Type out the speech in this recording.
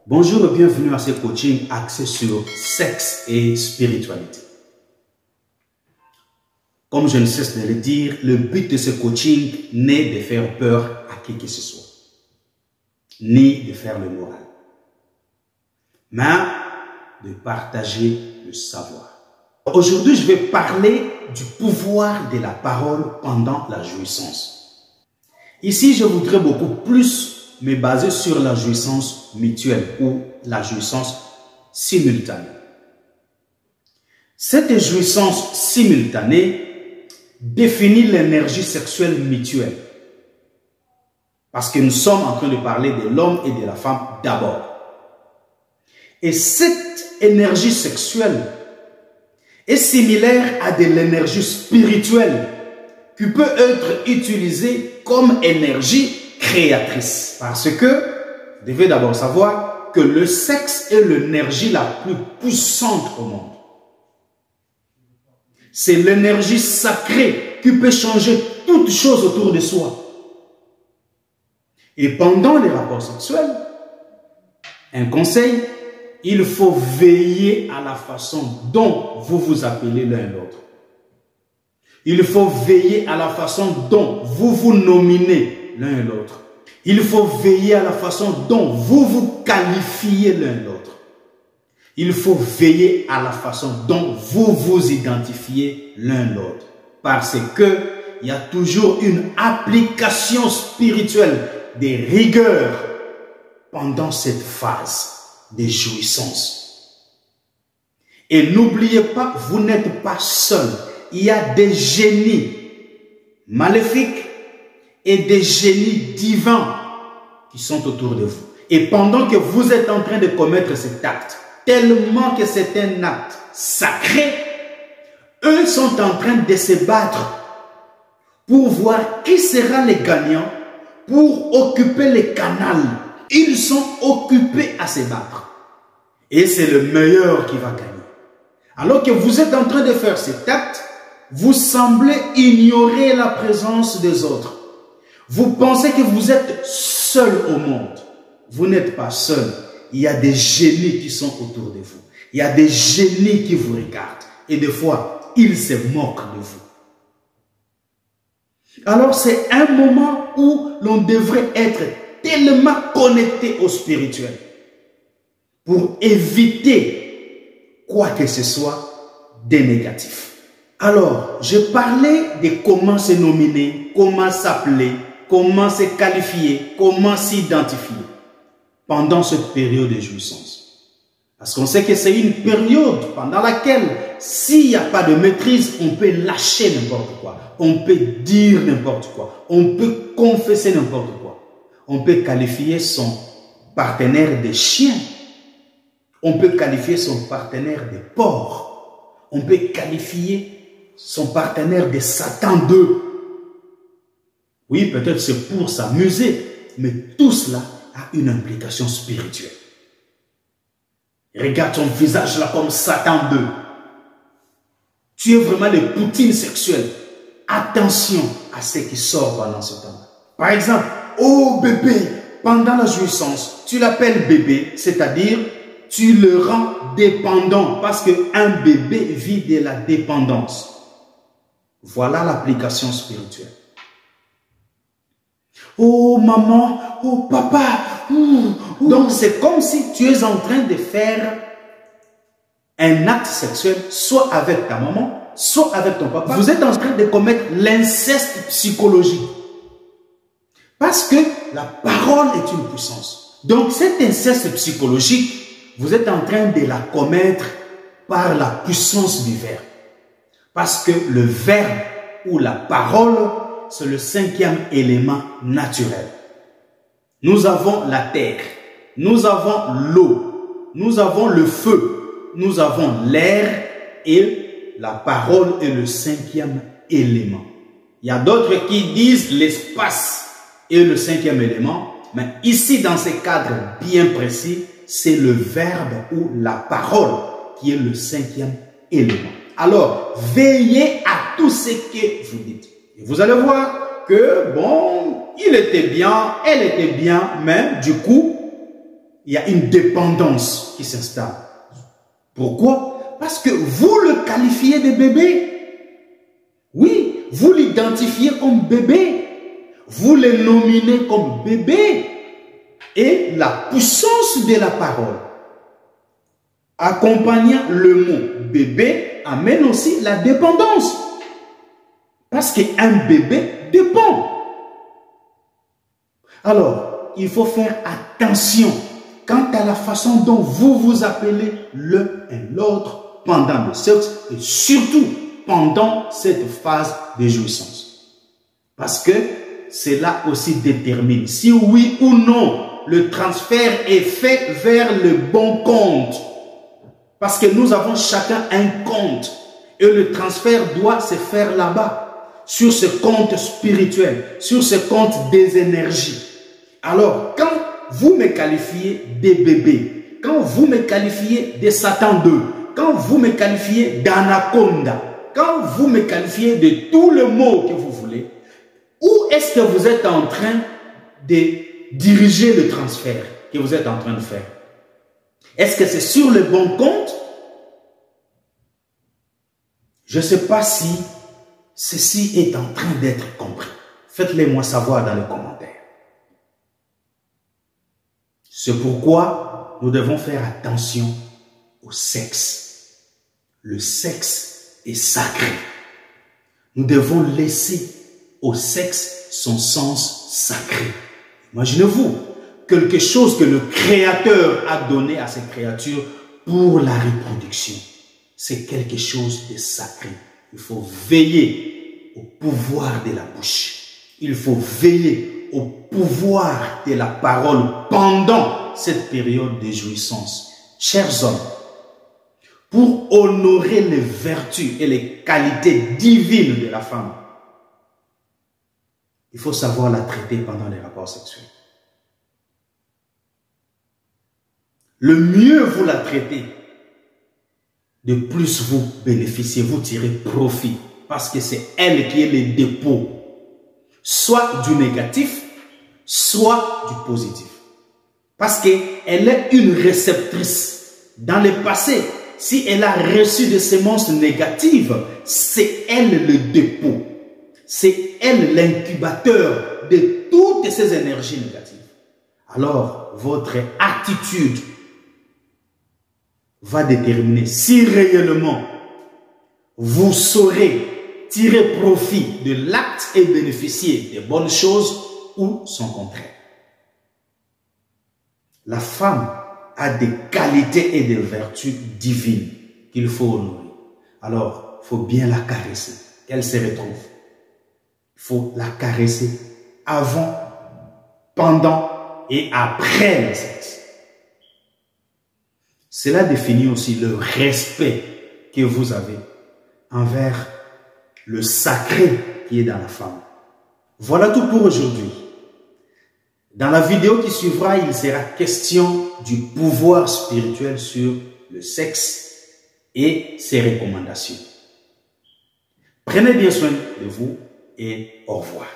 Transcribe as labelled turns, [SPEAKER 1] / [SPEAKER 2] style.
[SPEAKER 1] Bonjour et bienvenue à ce coaching axé sur sexe et spiritualité. Comme je ne cesse de le dire, le but de ce coaching n'est de faire peur à qui que ce soit, ni de faire le moral, mais de partager le savoir. Aujourd'hui, je vais parler du pouvoir de la parole pendant la jouissance. Ici, je voudrais beaucoup plus me baser sur la jouissance mutuelle ou la jouissance simultanée. Cette jouissance simultanée définit l'énergie sexuelle mutuelle. Parce que nous sommes en train de parler de l'homme et de la femme d'abord. Et cette énergie sexuelle est similaire à de l'énergie spirituelle qui peut être utilisée comme énergie créatrice. Parce que, vous devez d'abord savoir que le sexe est l'énergie la plus puissante au monde. C'est l'énergie sacrée qui peut changer toutes choses autour de soi. Et pendant les rapports sexuels, un conseil, il faut veiller à la façon dont vous vous appelez l'un et l'autre. Il faut veiller à la façon dont vous vous nominez l'un et l'autre. Il faut veiller à la façon dont vous vous qualifiez l'un et l'autre. Il faut veiller à la façon dont vous vous identifiez l'un et l'autre. Parce que il y a toujours une application spirituelle des rigueurs pendant cette phase de jouissance. Et n'oubliez pas, vous n'êtes pas seul. Il y a des génies maléfiques et des génies divins qui sont autour de vous. Et pendant que vous êtes en train de commettre cet acte, tellement que c'est un acte sacré, eux sont en train de se battre pour voir qui sera le gagnant pour occuper le canal. Ils sont occupés à se battre. Et c'est le meilleur qui va gagner. Alors que vous êtes en train de faire cet acte, vous semblez ignorer la présence des autres. Vous pensez que vous êtes seul au monde. Vous n'êtes pas seul. Il y a des génies qui sont autour de vous. Il y a des génies qui vous regardent. Et des fois, ils se moquent de vous. Alors, c'est un moment où l'on devrait être tellement connecté au spirituel pour éviter quoi que ce soit de négatif. Alors, je parlais de comment se nominer, comment s'appeler, comment se qualifier, comment s'identifier pendant cette période de jouissance. Parce qu'on sait que c'est une période pendant laquelle, s'il n'y a pas de maîtrise, on peut lâcher n'importe quoi. On peut dire n'importe quoi. On peut confesser n'importe quoi. On peut qualifier son partenaire de chien. On peut qualifier son partenaire de porc. On peut qualifier son partenaire de Satan 2. Oui, peut-être c'est pour s'amuser, mais tout cela a une implication spirituelle. Regarde ton visage là comme Satan 2. Tu es vraiment le Poutine sexuel. Attention à ce qui sort pendant ce temps. Par exemple, oh bébé, pendant la jouissance, tu l'appelles bébé, c'est-à-dire tu le rends dépendant parce qu'un bébé vit de la dépendance. Voilà l'application spirituelle. Oh maman, oh papa. Donc c'est comme si tu es en train de faire un acte sexuel, soit avec ta maman, soit avec ton papa. Vous êtes en train de commettre l'inceste psychologique. Parce que la parole est une puissance. Donc cet inceste psychologique, vous êtes en train de la commettre par la puissance du verbe. Parce que le verbe ou la parole, c'est le cinquième élément naturel. Nous avons la terre, nous avons l'eau, nous avons le feu, nous avons l'air et la parole est le cinquième élément. Il y a d'autres qui disent l'espace est le cinquième élément, mais ici dans ce cadre bien précis, c'est le verbe ou la parole qui est le cinquième élément. Alors, veillez à tout ce que vous dites. Et vous allez voir que, bon, il était bien, elle était bien, mais du coup, il y a une dépendance qui s'installe. Pourquoi? Parce que vous le qualifiez de bébé. Oui, vous l'identifiez comme bébé. Vous le nominez comme bébé. Et la puissance de la parole, accompagnant le mot bébé, amène aussi la dépendance. Parce qu'un bébé dépend. Alors, il faut faire attention quant à la façon dont vous vous appelez l'un et l'autre pendant le sexe et surtout pendant cette phase de jouissance. Parce que cela aussi détermine si oui ou non le transfert est fait vers le bon compte. Parce que nous avons chacun un compte et le transfert doit se faire là-bas, sur ce compte spirituel, sur ce compte des énergies. Alors, quand vous me qualifiez de bébé, quand vous me qualifiez de Satan 2, quand vous me qualifiez d'anaconda, quand vous me qualifiez de tous les mots que vous voulez, où est-ce que vous êtes en train de diriger le transfert que vous êtes en train de faire? Est-ce que c'est sur le bon compte? Je ne sais pas si ceci est en train d'être compris. Faites-le moi savoir dans les commentaires. C'est pourquoi nous devons faire attention au sexe. Le sexe est sacré. Nous devons laisser au sexe son sens sacré. Imaginez-vous, quelque chose que le Créateur a donné à cette créature pour la reproduction. C'est quelque chose de sacré. Il faut veiller au pouvoir de la bouche. Il faut veiller au pouvoir de la parole pendant cette période de jouissance. Chers hommes, pour honorer les vertus et les qualités divines de la femme, il faut savoir la traiter pendant les rapports sexuels. Le mieux vous la traitez, de plus vous bénéficiez, vous tirez profit. Parce que c'est elle qui est le dépôt, soit du négatif, soit du positif. Parce qu'elle est une réceptrice. Dans le passé, si elle a reçu des semences négatives, c'est elle le dépôt. C'est elle l'incubateur de toutes ces énergies négatives. Alors, votre attitude va déterminer si réellement vous saurez tirer profit de l'acte et bénéficier des bonnes choses ou son contraire. La femme a des qualités et des vertus divines qu'il faut honorer. Alors, il faut bien la caresser, qu'elle se retrouve. Il faut la caresser avant, pendant et après le sexe. Cela définit aussi le respect que vous avez envers le sacré qui est dans la femme. Voilà tout pour aujourd'hui. Dans la vidéo qui suivra, il sera question du pouvoir spirituel sur le sexe et ses recommandations. Prenez bien soin de vous et au revoir.